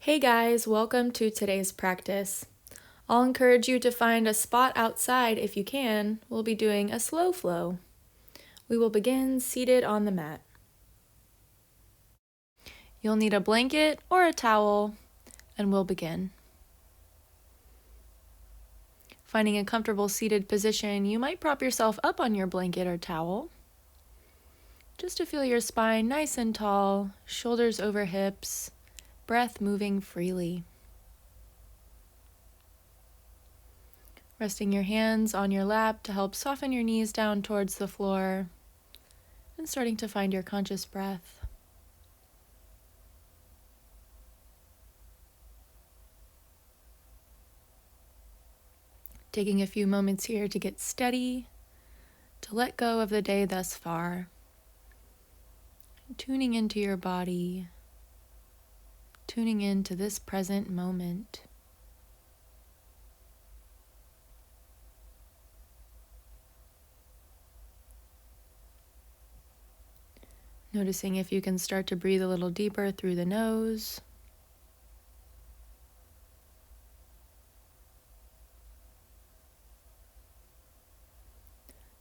Hey guys, welcome to today's practice. I'll encourage you to find a spot outside if you can. We'll be doing a slow flow. We will begin seated on the mat. You'll need a blanket or a towel, and we'll begin. Finding a comfortable seated position, you might prop yourself up on your blanket or towel, just to feel your spine nice and tall, shoulders over hips, breath moving freely. Resting your hands on your lap to help soften your knees down towards the floor, and starting to find your conscious breath. Taking a few moments here to get steady, to let go of the day thus far, tuning into your body, tuning into this present moment. Noticing if you can start to breathe a little deeper through the nose.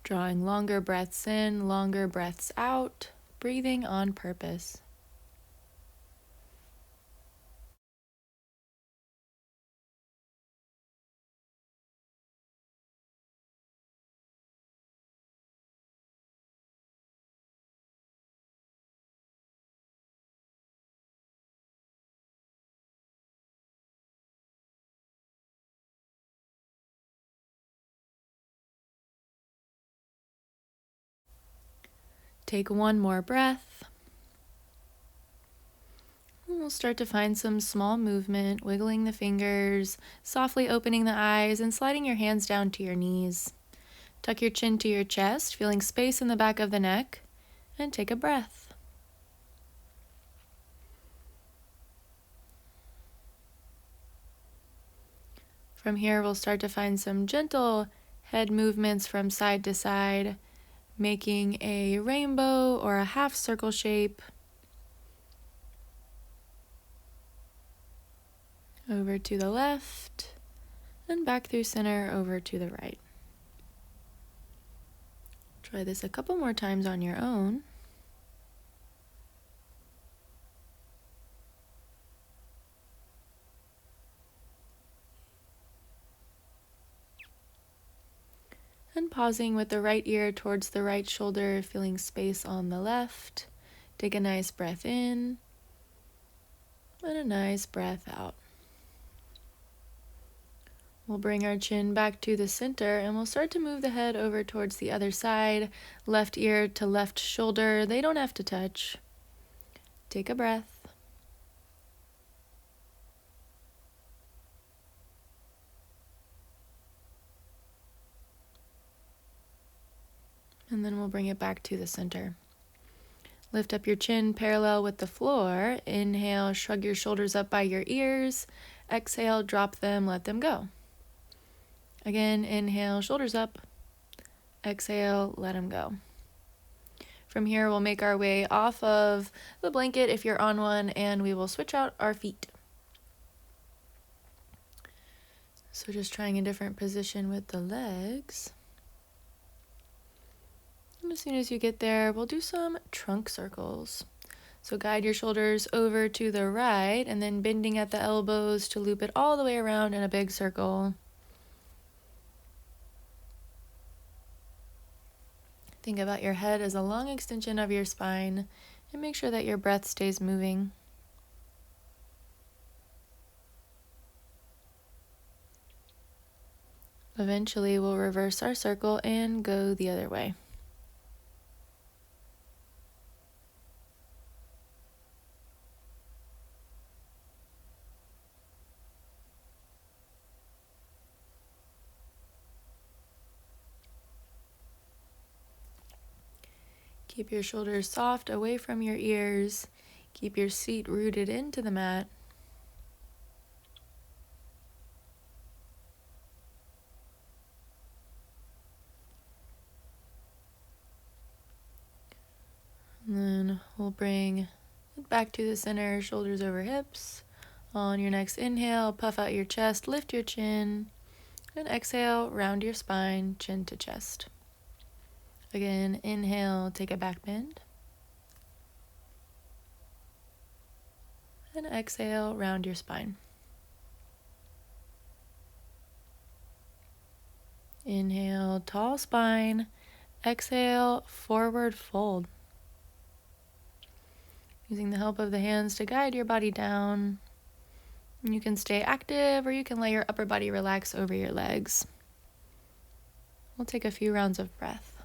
Drawing longer breaths in, longer breaths out, breathing on purpose. Take one more breath. And we'll start to find some small movement, wiggling the fingers, softly opening the eyes, and sliding your hands down to your knees. Tuck your chin to your chest, feeling space in the back of the neck, and take a breath. From here, we'll start to find some gentle head movements from side to side, making a rainbow or a half circle shape. Over to the left, and back through center over to the right. Try this a couple more times on your own. And pausing with the right ear towards the right shoulder, feeling space on the left. Take a nice breath in, and a nice breath out. We'll bring our chin back to the center, and we'll start to move the head over towards the other side, left ear to left shoulder. They don't have to touch. Take a breath. And then we'll bring it back to the center. Lift up your chin parallel with the floor. Inhale, shrug your shoulders up by your ears. Exhale, drop them, let them go. Again, inhale, shoulders up. Exhale, let them go. From here, we'll make our way off of the blanket if you're on one, and we will switch out our feet. So just trying a different position with the legs. And as soon as you get there, we'll do some trunk circles. So guide your shoulders over to the right, and then bending at the elbows to loop it all the way around in a big circle. Think about your head as a long extension of your spine, and make sure that your breath stays moving. Eventually, we'll reverse our circle and go the other way. Keep your shoulders soft away from your ears. Keep your seat rooted into the mat. And then we'll bring it back to the center, shoulders over hips, On your next inhale, puff out your chest, lift your chin, and exhale, round your spine, chin to chest. Again, inhale, take a back bend. And exhale, round your spine. Inhale, tall spine. Exhale, forward fold. Using the help of the hands to guide your body down. You can stay active or you can let your upper body relax over your legs. We'll take a few rounds of breath.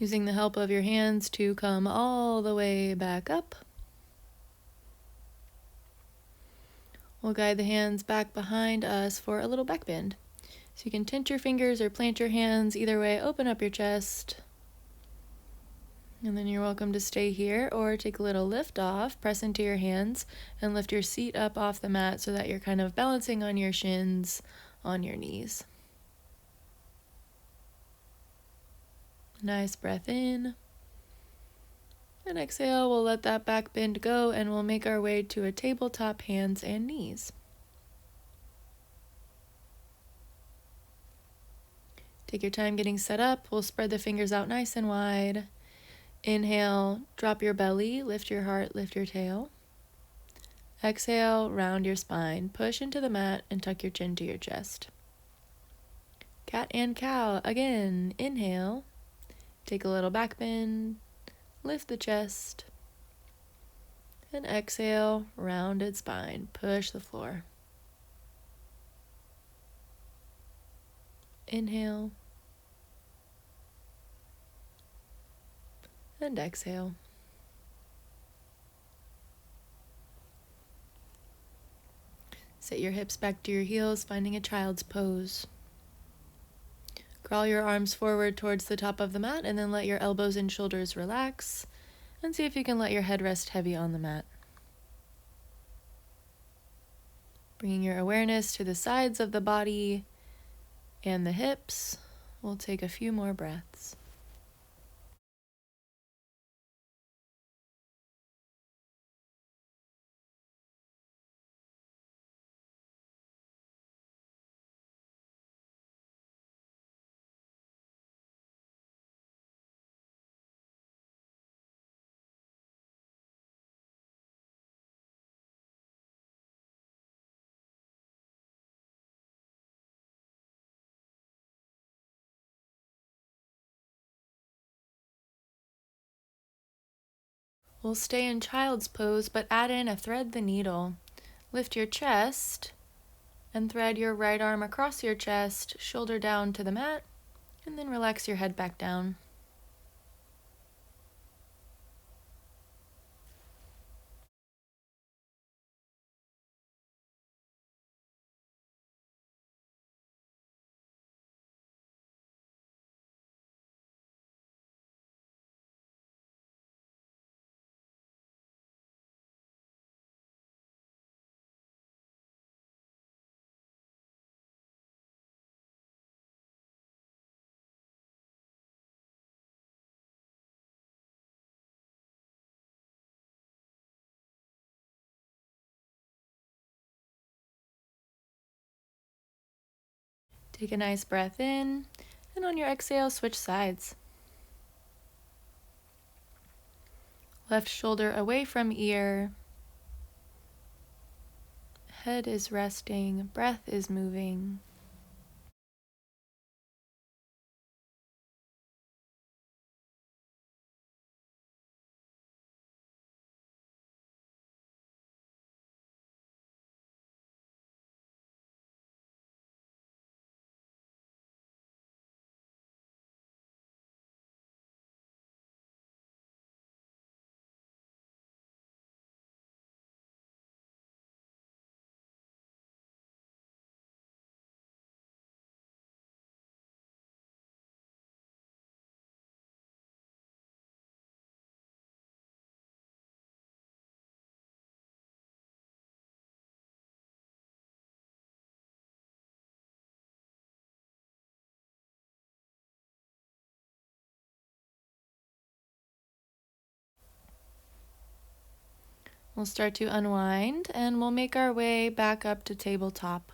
Using the help of your hands to come all the way back up. We'll guide the hands back behind us for a little back bend. So you can tint your fingers or plant your hands. Either way, open up your chest. And then you're welcome to stay here or take a little lift off, press into your hands, and lift your seat up off the mat so that you're kind of balancing on your shins, on your knees. Nice breath in. And exhale, we'll let that back bend go and we'll make our way to a tabletop, hands and knees. Take your time getting set up. We'll spread the fingers out nice and wide. Inhale, drop your belly, lift your heart, lift your tail. Exhale, round your spine, push into the mat and tuck your chin to your chest. Cat and cow, again, inhale, take a little back bend, lift the chest, and exhale, rounded spine, push the floor. Inhale, and exhale. Sit your hips back to your heels, finding a child's pose. Crawl your arms forward towards the top of the mat and then let your elbows and shoulders relax. And see if you can let your head rest heavy on the mat. Bringing your awareness to the sides of the body and the hips. We'll take a few more breaths. We'll stay in child's pose, but add in a thread the needle. Lift your chest and thread your right arm across your chest, shoulder down to the mat, and then relax your head back down. Take a nice breath in, and on your exhale, switch sides. Left shoulder away from ear. Head is resting, breath is moving. We'll start to unwind and we'll make our way back up to tabletop.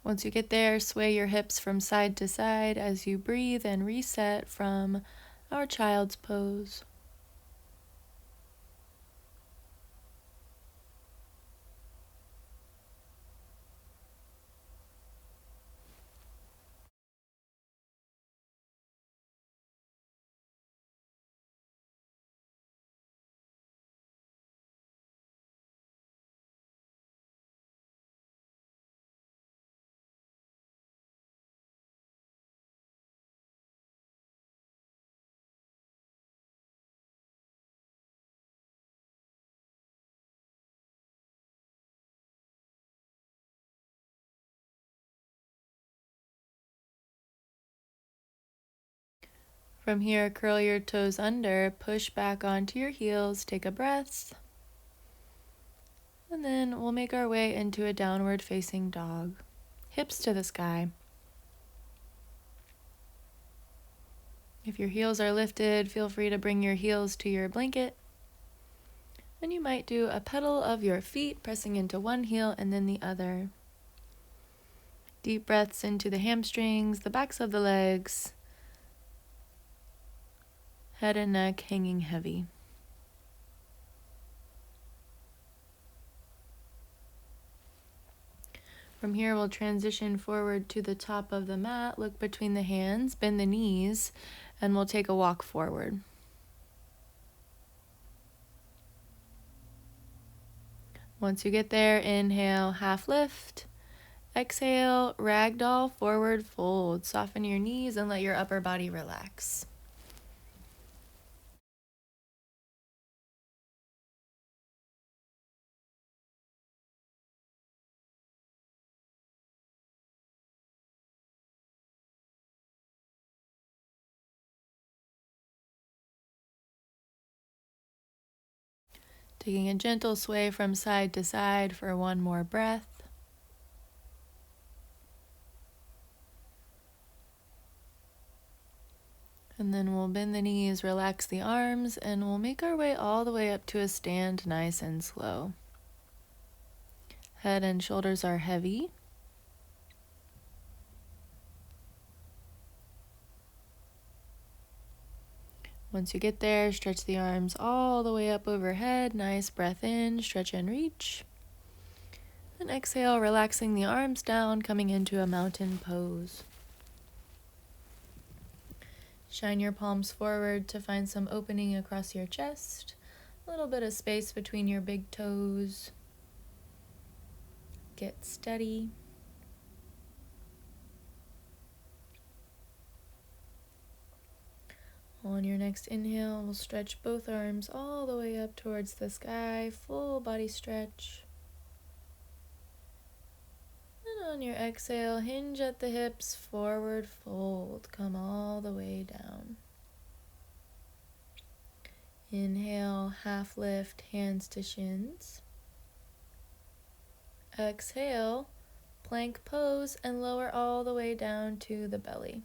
Once you get there, sway your hips from side to side as you breathe and reset from our child's pose. From here, curl your toes under, push back onto your heels, take a breath, and then we'll make our way into a downward facing dog. Hips to the sky. If your heels are lifted, feel free to bring your heels to your blanket. And you might do a pedal of your feet, pressing into one heel and then the other. Deep breaths into the hamstrings, the backs of the legs, head and neck hanging heavy. From here, we'll transition forward to the top of the mat, look between the hands, bend the knees, and we'll take a walk forward. Once you get there, inhale, half lift. Exhale, ragdoll, forward fold. Soften your knees and let your upper body relax. Taking a gentle sway from side to side for one more breath. And then we'll bend the knees, relax the arms, and we'll make our way all the way up to a stand nice and slow. Head and shoulders are heavy. Once you get there, stretch the arms all the way up overhead. Nice breath in, stretch and reach. And exhale, relaxing the arms down, coming into a mountain pose. Shine your palms forward to find some opening across your chest. A little bit of space between your big toes. Get steady. On your next inhale, we'll stretch both arms all the way up towards the sky, full body stretch. And on your exhale, hinge at the hips, forward fold, come all the way down. Inhale, half lift, hands to shins. Exhale, plank pose and lower all the way down to the belly.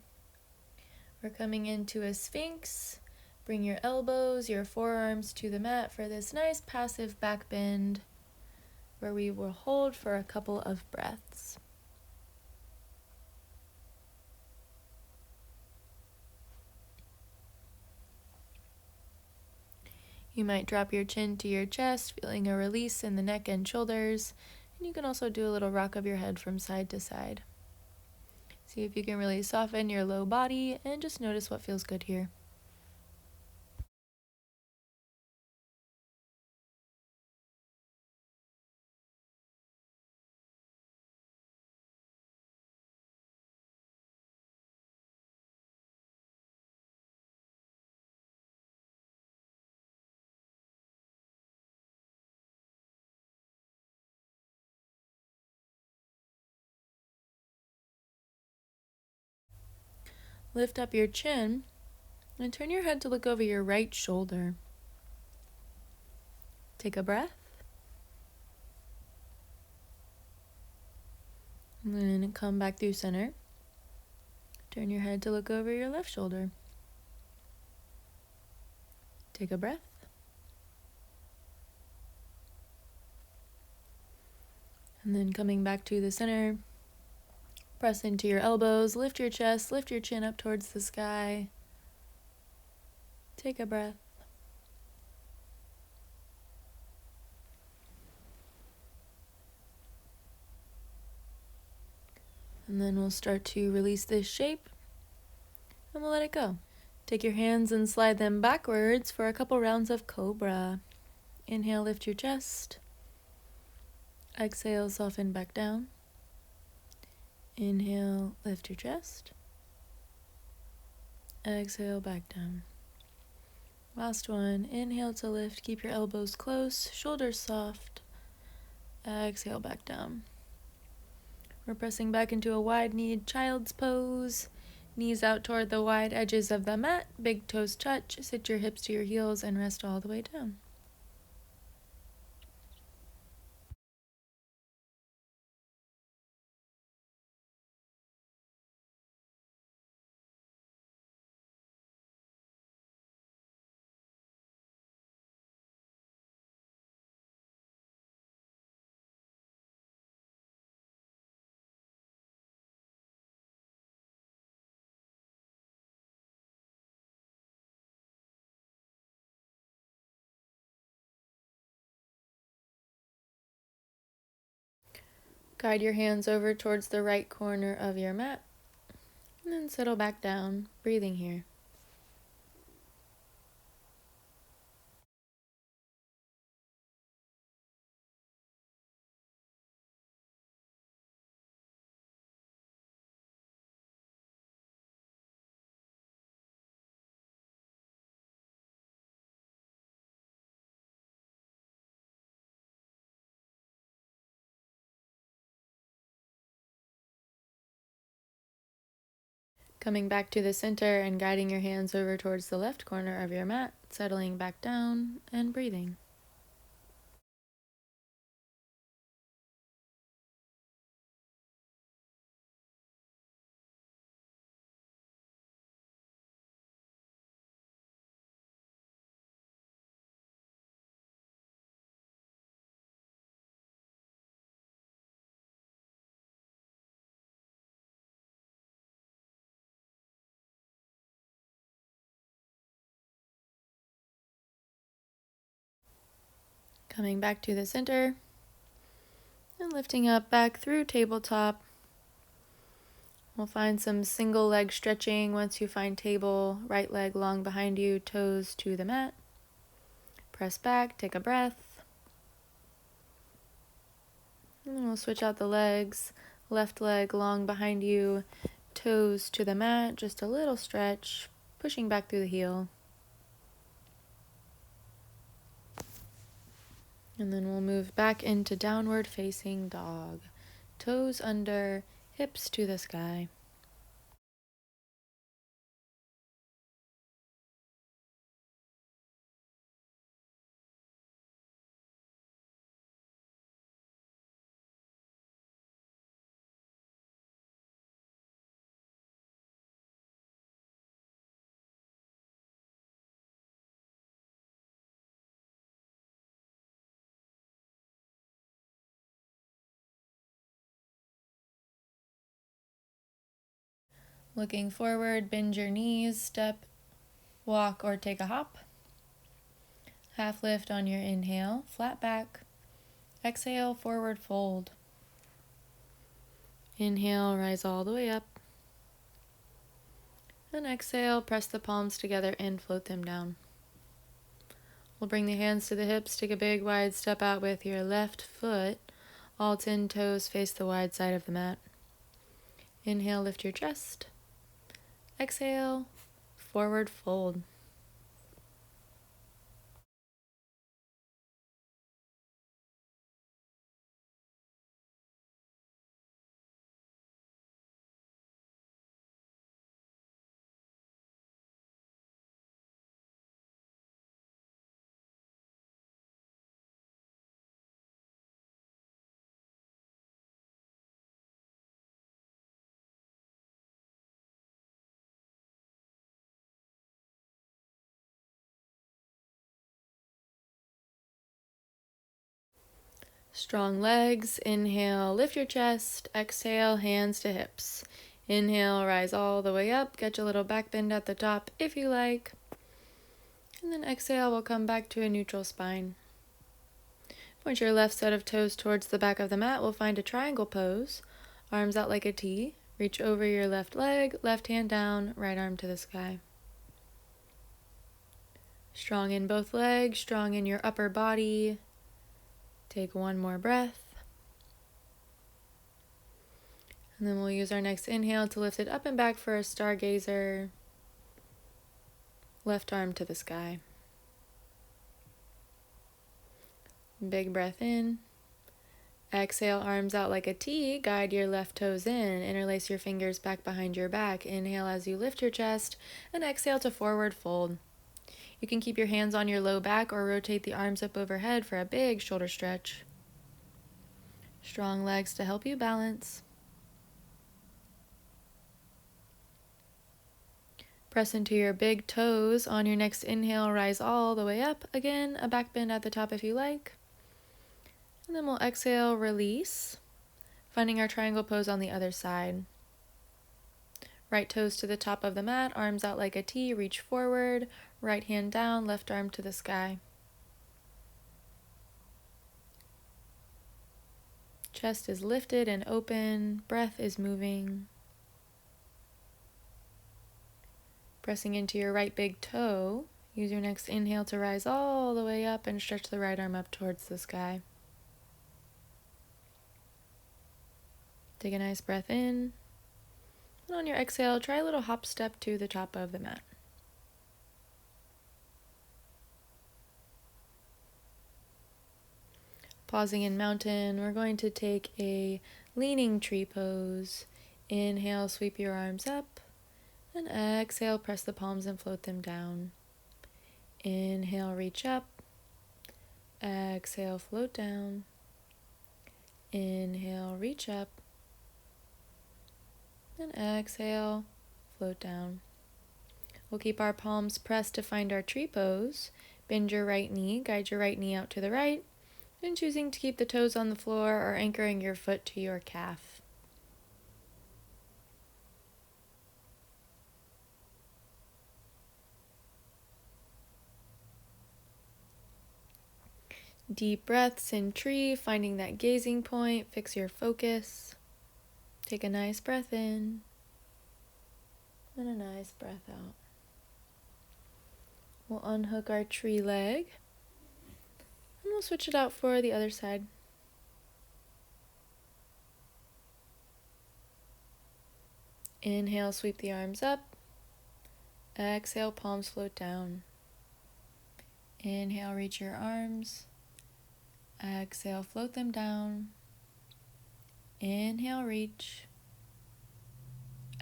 We're coming into a sphinx. Bring your elbows, your forearms to the mat for this nice passive back bend where we will hold for a couple of breaths. You might drop your chin to your chest, feeling a release in the neck and shoulders. And you can also do a little rock of your head from side to side. See if you can really soften your low body and just notice what feels good here. Lift up your chin and turn your head to look over your right shoulder. Take a breath. And then come back through center. Turn your head to look over your left shoulder. Take a breath. And then coming back to the center, press into your elbows, lift your chest, lift your chin up towards the sky. Take a breath. And then we'll start to release this shape and we'll let it go. Take your hands and slide them backwards for a couple rounds of Cobra. Inhale, lift your chest. Exhale, soften back down. Inhale, lift your chest. Exhale, back down. Last one. Inhale to lift. Keep your elbows close, shoulders soft. Exhale, back down. We're pressing back into a wide-kneed child's pose. Knees out toward the wide edges of the mat. Big toes touch. Sit your hips to your heels and rest all the way down. Guide your hands over towards the right corner of your mat. And then settle back down, breathing here. Coming back to the center and guiding your hands over towards the left corner of your mat, settling back down and breathing. Coming back to the center and lifting up back through tabletop. We'll find some single leg stretching once you find table, right leg long behind you, toes to the mat. Press back, take a breath. And then we'll switch out the legs. Left leg long behind you, toes to the mat, just a little stretch, pushing back through the heel. And then we'll move back into downward facing dog. Toes under, hips to the sky. Looking forward, bend your knees, step, walk, or take a hop. Half lift on your inhale, flat back. Exhale, forward fold. Inhale, rise all the way up. And exhale, press the palms together and float them down. We'll bring the hands to the hips, take a big wide step out with your left foot. All 10 toes face the wide side of the mat. Inhale, lift your chest. Exhale, forward fold. Strong legs. Inhale, lift your chest. Exhale, hands to hips. Inhale, rise all the way up. Get your little back bend at the top if you like. And then exhale, we'll come back to a neutral spine. Point your left set of toes towards the back of the mat. We'll find a triangle pose. Arms out like a T. Reach over your left leg, left hand down, right arm to the sky. Strong in both legs, strong in your upper body. Take one more breath. And then we'll use our next inhale to lift it up and back for a stargazer. Left arm to the sky. Big breath in. Exhale, arms out like a T. Guide your left toes in. Interlace your fingers back behind your back. Inhale as you lift your chest. And exhale to forward fold. You can keep your hands on your low back or rotate the arms up overhead for a big shoulder stretch. Strong legs to help you balance. Press into your big toes. On your next inhale, rise all the way up. Again, a back bend at the top if you like. And then we'll exhale, release, finding our triangle pose on the other side. Right toes to the top of the mat, arms out like a T, reach forward, right hand down, left arm to the sky. Chest is lifted and open, breath is moving. Pressing into your right big toe, use your next inhale to rise all the way up and stretch the right arm up towards the sky. Take a nice breath in. And on your exhale, try a little hop step to the top of the mat. Pausing in mountain, we're going to take a leaning tree pose. Inhale, sweep your arms up. And exhale, press the palms and float them down. Inhale, reach up. Exhale, float down. Inhale, reach up. And exhale, float down. We'll keep our palms pressed to find our tree pose. Bend your right knee, guide your right knee out to the right, and choosing to keep the toes on the floor or anchoring your foot to your calf. Deep breaths in tree, finding that gazing point, fix your focus. Take a nice breath in and a nice breath out. We'll unhook our tree leg and we'll switch it out for the other side. Inhale, sweep the arms up. Exhale, palms float down. Inhale, reach your arms. Exhale, float them down. Inhale, reach.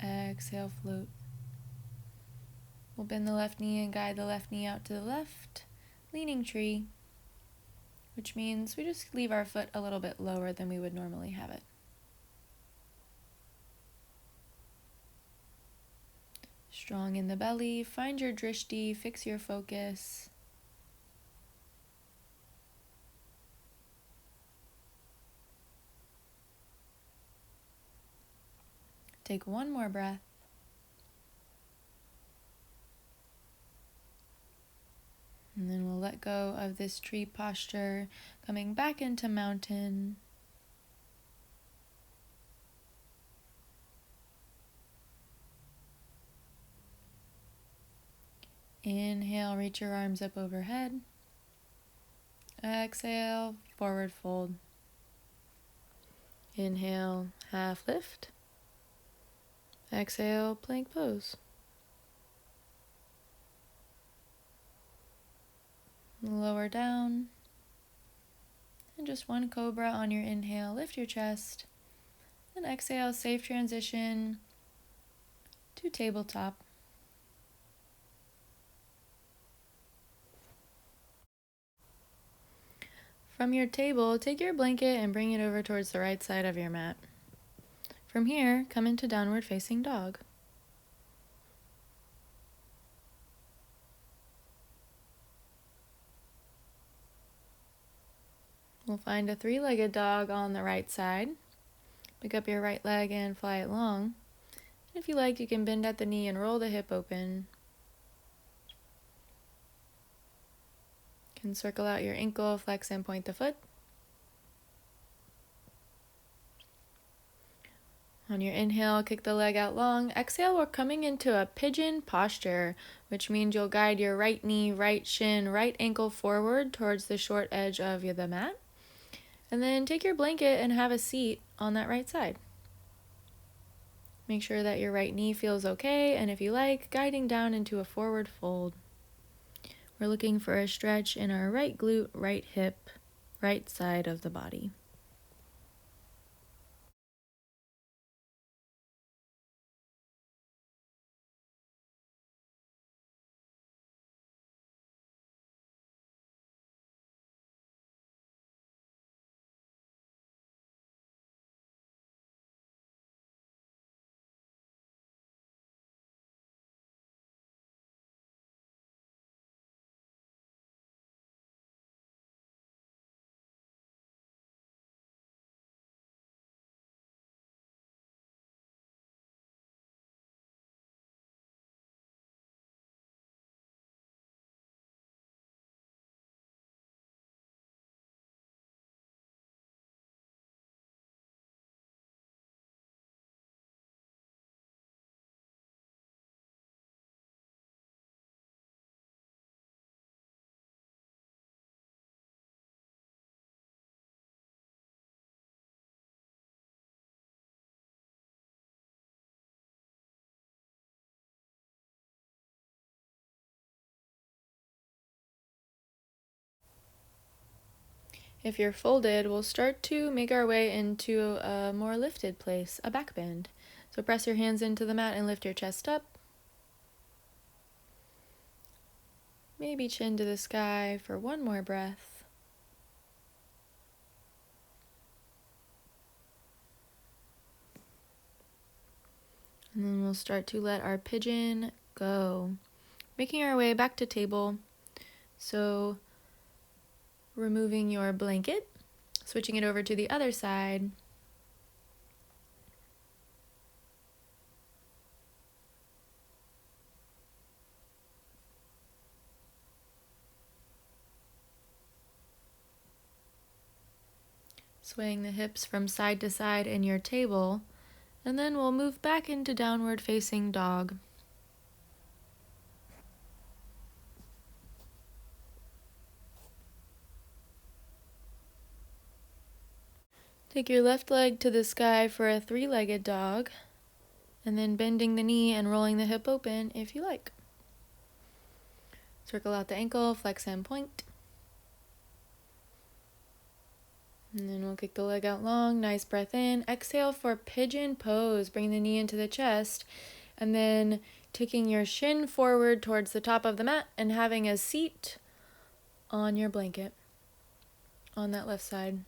Exhale, float. We'll bend the left knee and guide the left knee out to the left. Leaning tree, which means we just leave our foot a little bit lower than we would normally have it. Strong in the belly, find your drishti, fix your focus. Take one more breath. And then we'll let let go of this tree posture, coming back into mountain. Inhale, reach your arms up overhead. Exhale, forward fold. Inhale, half lift. Exhale, plank pose. Lower down. And just one cobra on your inhale, lift your chest. And exhale, safe transition to tabletop. From your table, take your blanket and bring it over towards the right side of your mat. From here, come into downward facing dog. We'll find a three-legged dog on the right side. Pick up your right leg and fly it long. If you like, you can bend at the knee and roll the hip open. You can circle out your ankle, flex and point the foot. On your inhale, kick the leg out long. Exhale, we're coming into a pigeon posture, which means you'll guide your right knee, right shin, right ankle forward towards the short edge of the mat. And then take your blanket and have a seat on that right side. Make sure that your right knee feels okay, and if you like, guiding down into a forward fold. We're looking for a stretch in our right glute, right hip, right side of the body. If you're folded, we'll start to make our way into a more lifted place, a back bend. So press your hands into the mat and lift your chest up. Maybe chin to the sky for one more breath. And then we'll start to let our pigeon go. Making our way back to table. So removing your blanket, switching it over to the other side. Swaying the hips from side to side in your table, and then we'll move back into downward facing dog. Take your left leg to the sky for a three-legged dog, and then bending the knee and rolling the hip open if you like. Circle out the ankle, flex and point. And then we'll kick the leg out long, nice breath in. Exhale for pigeon pose, bring the knee into the chest, and then taking your shin forward towards the top of the mat and having a seat on your blanket on that left side.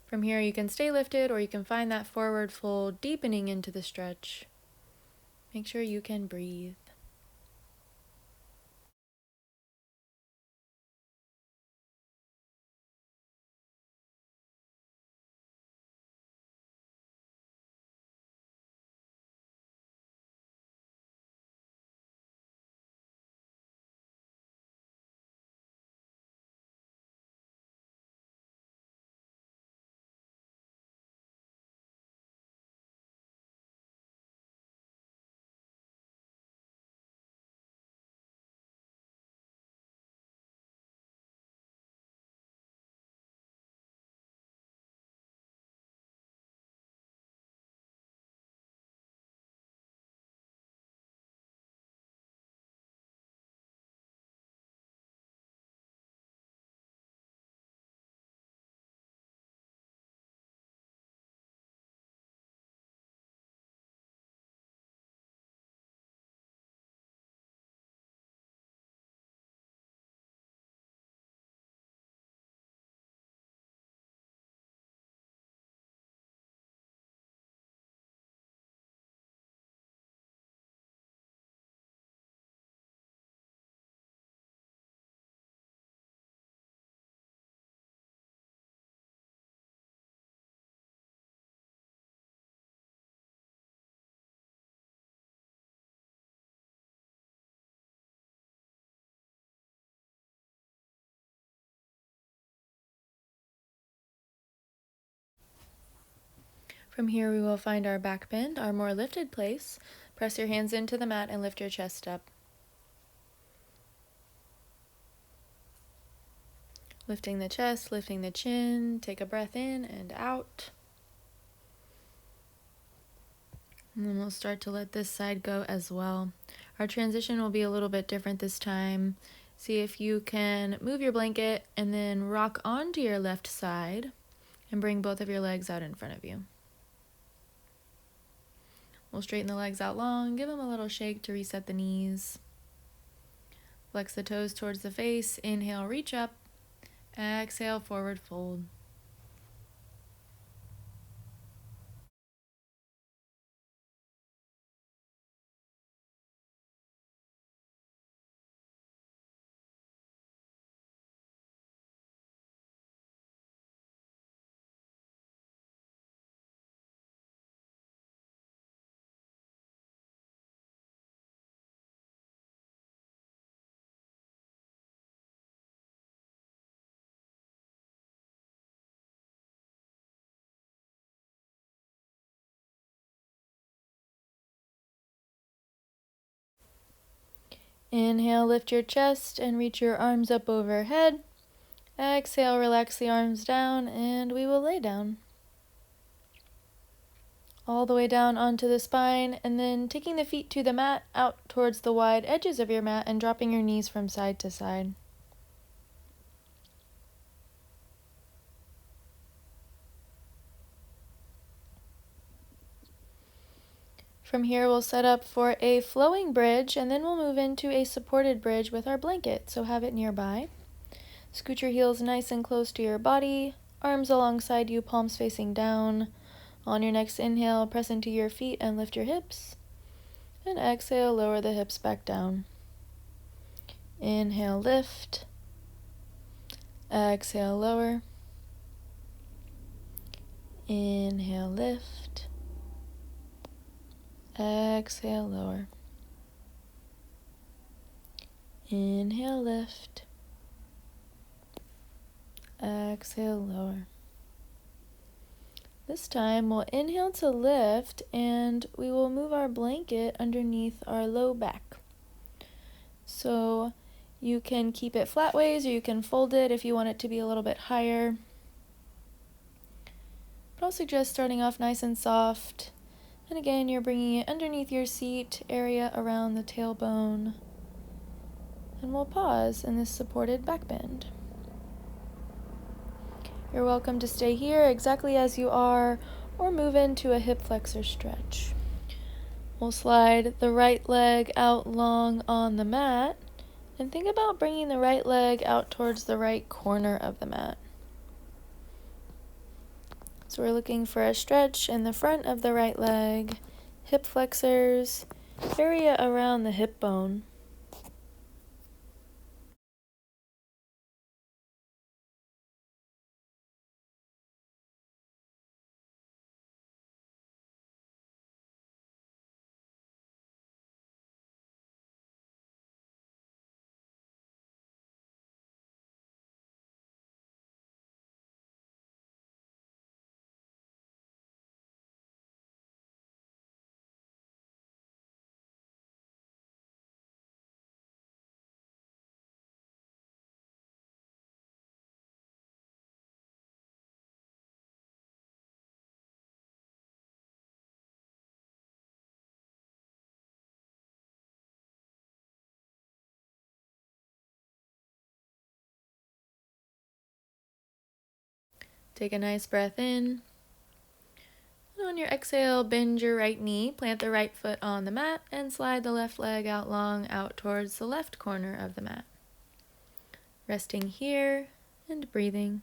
From here, you can stay lifted or you can find that forward fold, deepening into the stretch. Make sure you can breathe. From here we will find our back bend, our more lifted place. Press your hands into the mat and lift your chest up. Lifting the chest, lifting the chin, take a breath in and out. And then we'll start to let this side go as well. Our transition will be a little bit different this time. See if you can move your blanket and then rock onto your left side and bring both of your legs out in front of you. We'll straighten the legs out long, give them a little shake to reset the knees. Flex the toes towards the face, inhale, reach up. Exhale, forward fold. Inhale, lift your chest and reach your arms up overhead. Exhale, relax the arms down, and we will lay down. All the way down onto the spine, and then taking the feet to the mat, out towards the wide edges of your mat, and dropping your knees from side to side. From here, we'll set up for a flowing bridge, and then we'll move into a supported bridge with our blanket, so have it nearby. Scoot your heels nice and close to your body, arms alongside you, palms facing down. On your next inhale, press into your feet and lift your hips. And exhale, lower the hips back down. Inhale, lift. Exhale, lower. Inhale, lift. Exhale, lower. Inhale, lift. Exhale, lower. This time we'll inhale to lift, and we will move our blanket underneath our low back. So you can keep it flat ways, or you can fold it if you want it to be a little bit higher. But I'll suggest starting off nice and soft. And again, you're bringing it underneath your seat area around the tailbone. And we'll pause in this supported back bend. You're welcome to stay here exactly as you are, or move into a hip flexor stretch. We'll slide the right leg out long on the mat, and think about bringing the right leg out towards the right corner of the mat. So we're looking for a stretch in the front of the right leg, hip flexors, area around the hip bone. Take a nice breath in. And on your exhale, bend your right knee, plant the right foot on the mat, and slide the left leg out long out towards the left corner of the mat. Resting here and breathing.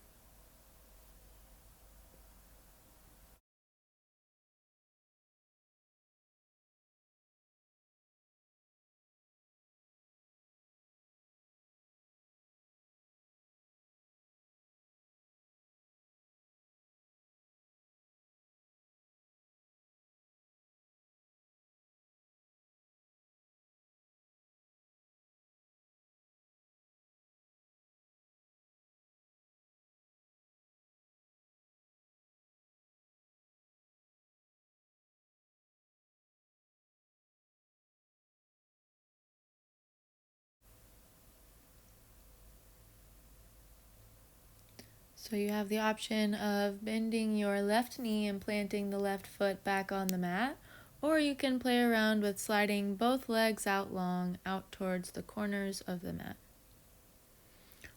So you have the option of bending your left knee and planting the left foot back on the mat, or you can play around with sliding both legs out long, out towards the corners of the mat.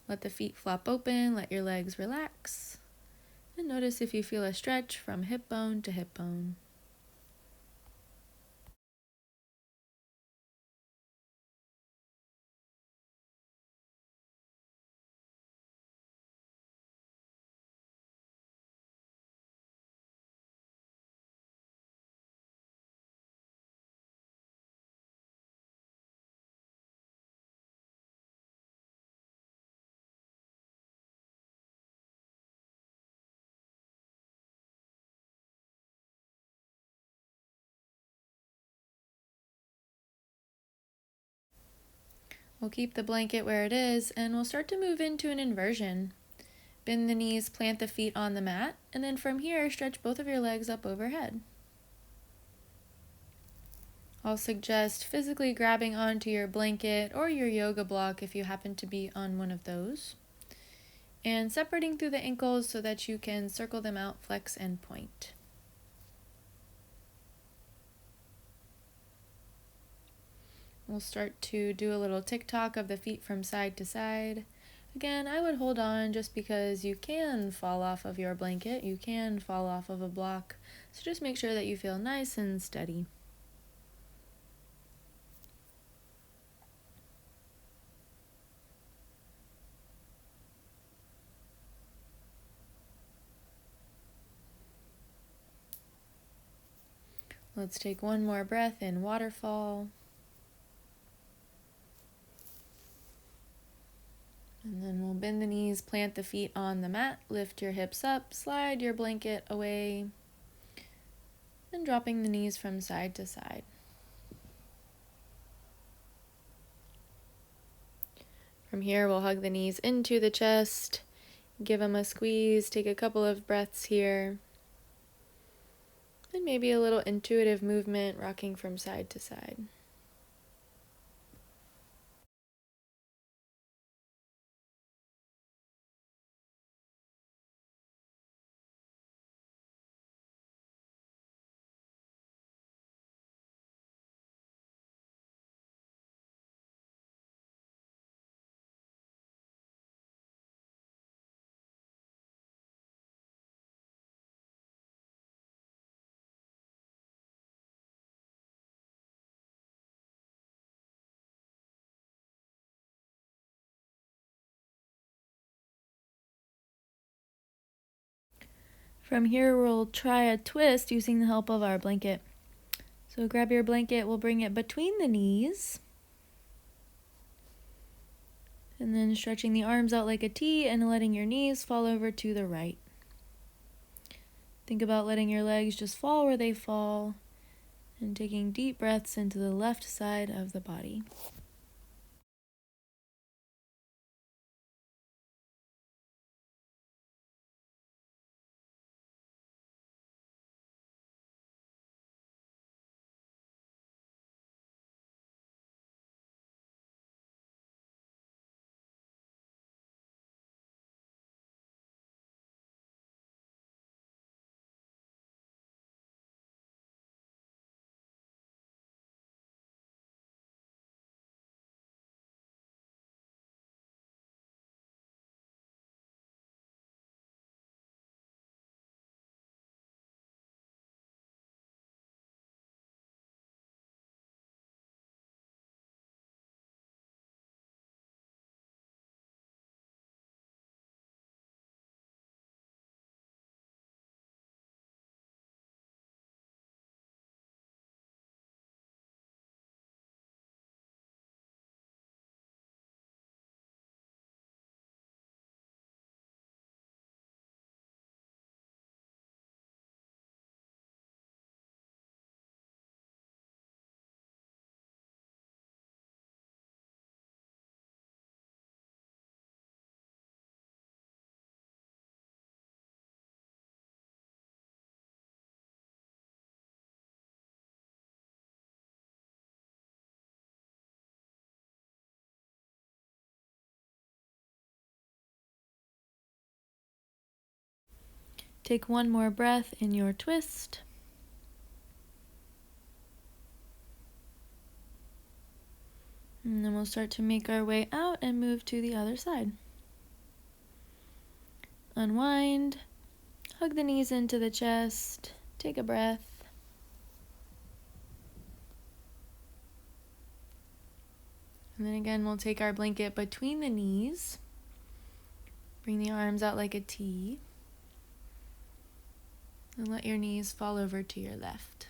Let the feet flop open, let your legs relax, and notice if you feel a stretch from hip bone to hip bone. We'll keep the blanket where it is, and we'll start to move into an inversion. Bend the knees, plant the feet on the mat, and then from here, stretch both of your legs up overhead. I'll suggest physically grabbing onto your blanket or your yoga block if you happen to be on one of those, and separating through the ankles so that you can circle them out, flex, and point. We'll start to do a little tick-tock of the feet from side to side. Again, I would hold on just because you can fall off of your blanket, you can fall off of a block, so just make sure that you feel nice and steady. Let's take one more breath in waterfall. And then we'll bend the knees, plant the feet on the mat, lift your hips up, slide your blanket away, and dropping the knees from side to side. From here, we'll hug the knees into the chest, give them a squeeze, take a couple of breaths here, and maybe a little intuitive movement, rocking from side to side. From here, we'll try a twist using the help of our blanket. So grab your blanket, we'll bring it between the knees, and then stretching the arms out like a T and letting your knees fall over to the right. Think about letting your legs just fall where they fall, and taking deep breaths into the left side of the body. Take one more breath in your twist. And then we'll start to make our way out and move to the other side. Unwind, hug the knees into the chest, take a breath. And then again, we'll take our blanket between the knees. Bring the arms out like a T. And let your knees fall over to your left.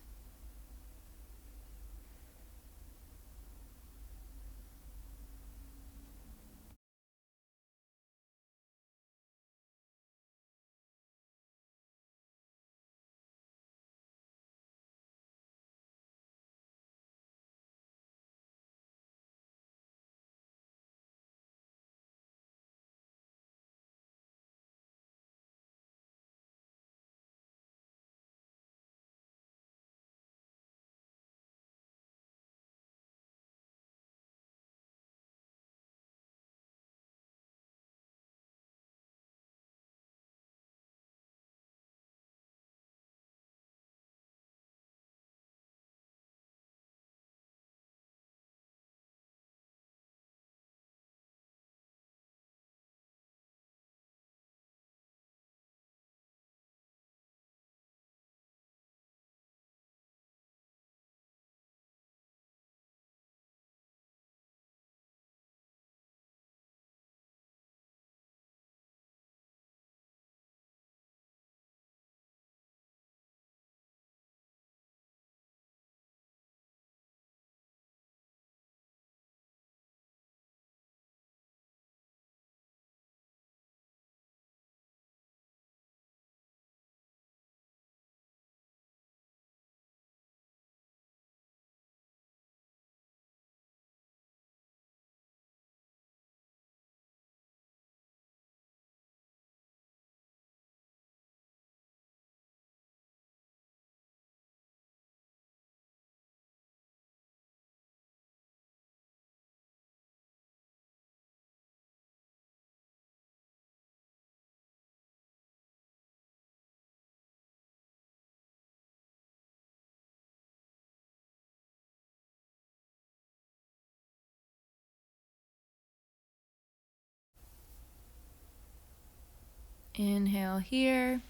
Inhale here,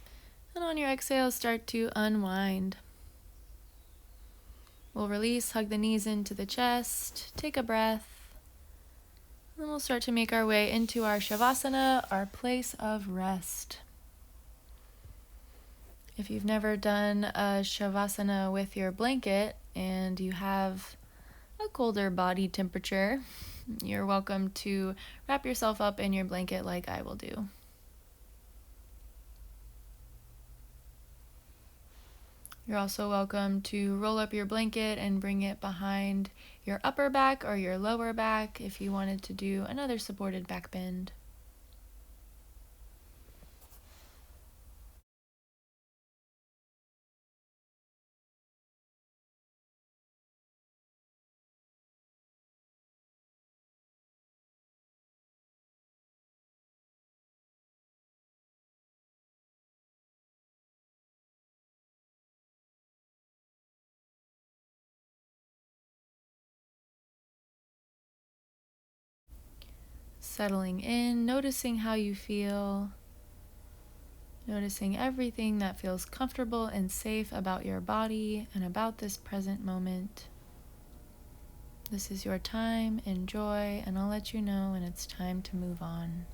and on your exhale, start to unwind. We'll release, hug the knees into the chest, take a breath, and then we'll start to make our way into our Shavasana, our place of rest. If you've never done a Shavasana with your blanket and you have a colder body temperature, you're welcome to wrap yourself up in your blanket like I will do. You're also welcome to roll up your blanket and bring it behind your upper back or your lower back if you wanted to do another supported back bend. Settling in, noticing how you feel, noticing everything that feels comfortable and safe about your body and about this present moment. This is your time, enjoy, and I'll let you know when it's time to move on.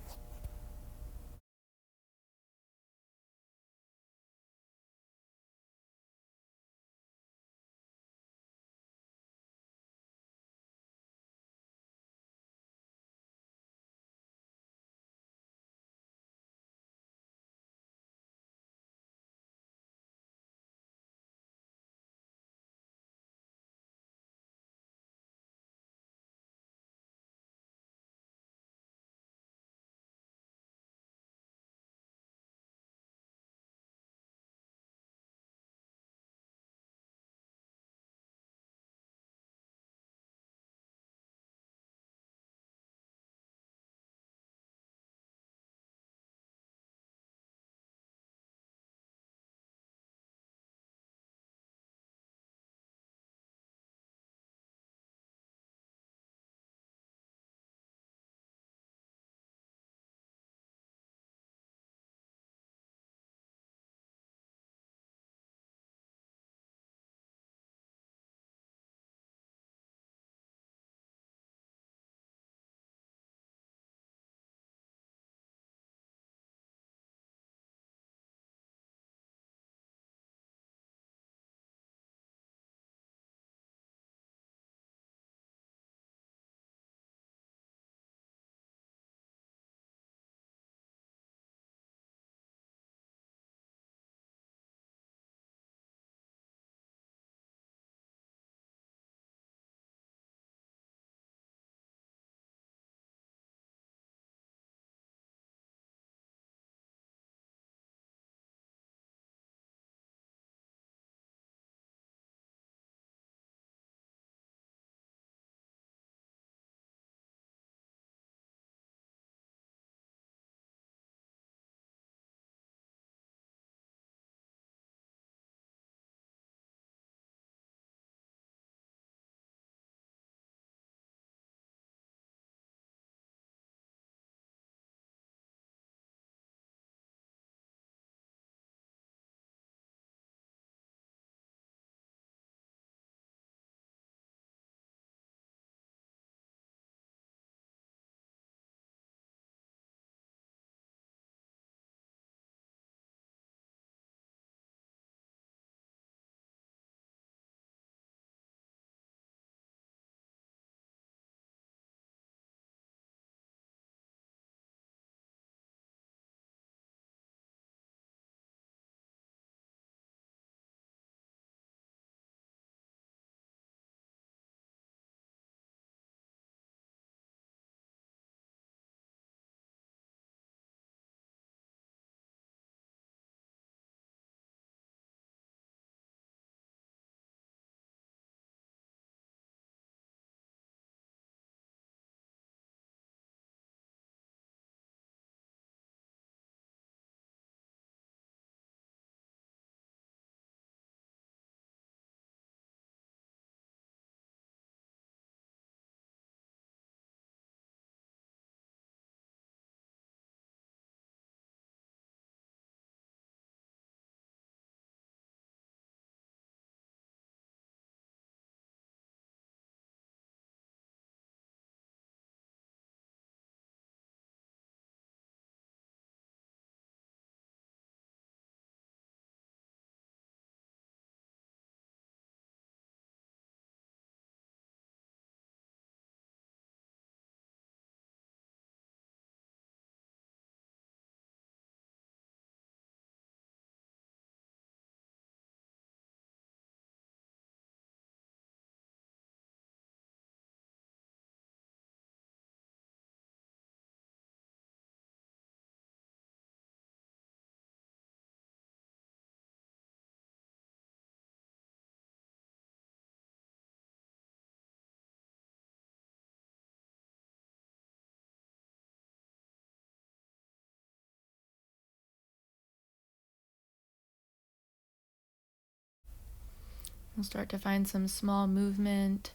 We'll start to find some small movement,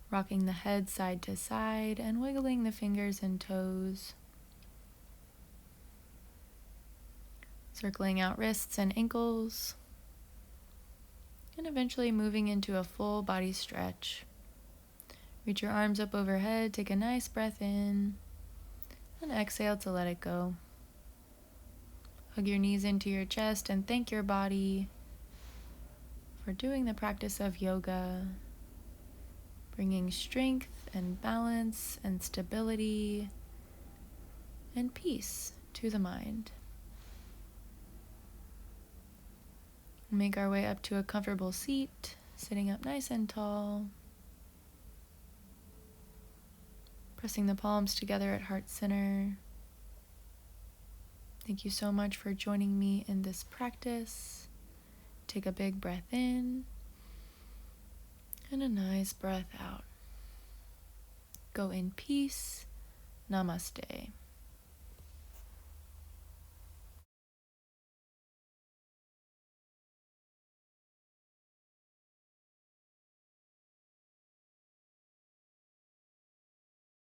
rocking the head side to side and wiggling the fingers and toes. Circling out wrists and ankles. And eventually moving into a full body stretch. Reach your arms up overhead, take a nice breath in, and exhale to let it go. Hug your knees into your chest and thank your body for doing the practice of yoga, bringing strength and balance and stability and peace to the mind. Make our way up to a comfortable seat, sitting up nice and tall. Pressing the palms together at heart center. Thank you so much for joining me in this practice. Take a big breath in and a nice breath out. Go in peace. Namaste.